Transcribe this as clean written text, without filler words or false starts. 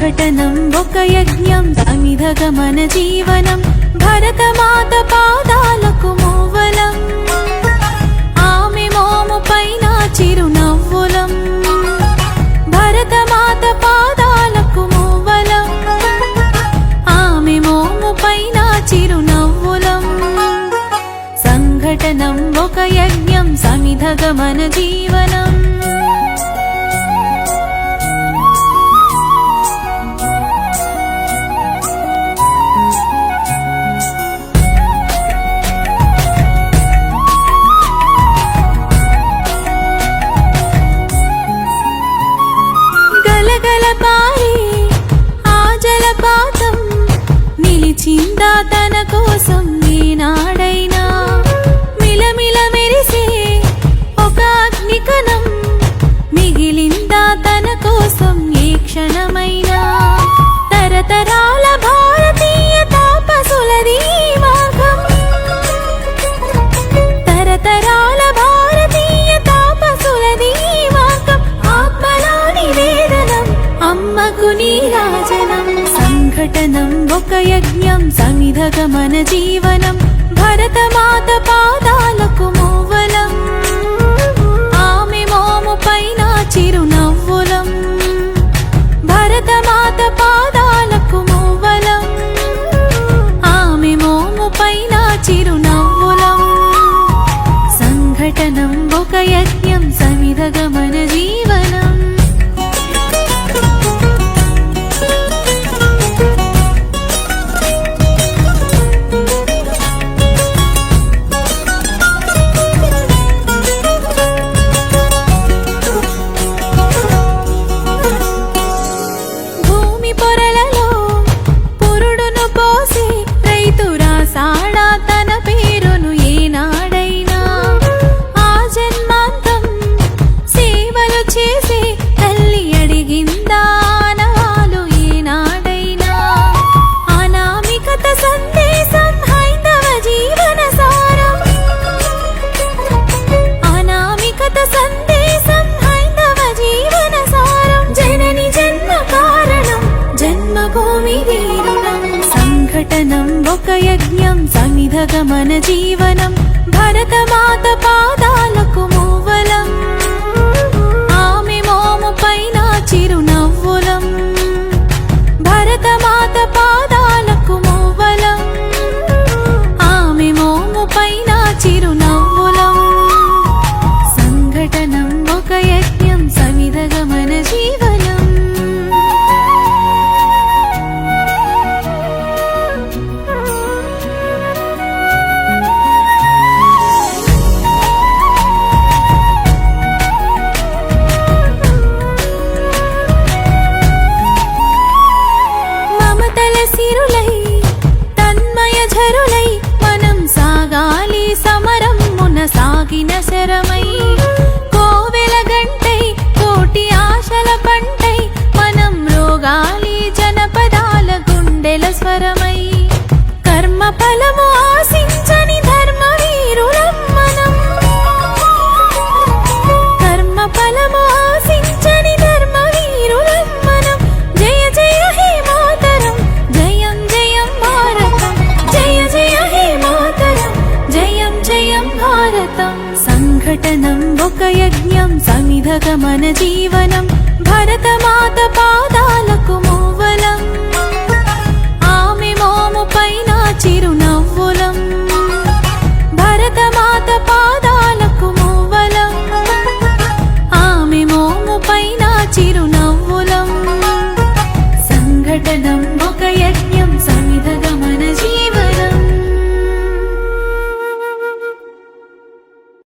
సంఘటనం ఒక యజ్ఞం సమిధగమన జీవనం భరతమాత పాదాలకు మూవలం ఆమె మోము పైన చిరునవ్వులం భరతమాత పాదాలకు మూవలం ఆమె మోము పైన చిరునవ్వులం సంఘటనం ఒక యజ్ఞం సమిధగమన జీవనం నిలిచిందా తన కోసం ఈనాడైనా మిలమిల మెరిసే ఒక అగ్నికణం మిగిలిందా తన కోసం ఏ క్షణమైనా తరతరాల భారతీయ తాపసులది మార్గం తరతరాల భారతీయ తాపసులది మార్గం ఆత్మలో నివేదనం అమ్మకు నీరాజనం సంఘటనం ఒక యజ్ఞం సమిధగమన జీవనం భరతమాత పాదాలకు మూవలం ఆమె మోము పైన చిరునవ్వులం భరతమాత పాదాలకు మూవలం ఆమె మోము పైన చిరునవ్వులం సంఘటనం ఒక యజ్ఞం సమిధగమన జీవనం సంఘటనం ఒక యజ్ఞం సమిధగమన జీవనం భరతమాత పాదాలకు మూవలం ఆమె మోము పైన చిరునవ్వులం భరతమాత పాదాలకు మూవలం ఆమె మోము పైన చిరునవ్వులం సంఘటనం ఒక యజ్ఞం సమిధగమన జీవనం సాగిన శరమై కోవెల గంటై కోటి ఆశల పంటై మనం రోగాలి జనపదాల గుండెల స్వరమై కర్మ ఫలము ఆశించని ధర్మ వీరులం మనం కర్మ ఫలము ఆశించని ధర్మ వీరులం మనం జయ జయ హే మాతరం జయం జయం భారతం జయ జయ హే మాతరం జయం జయం భారతం సంఘటనం ఒక యజ్ఞం సమిధగమన జీవనం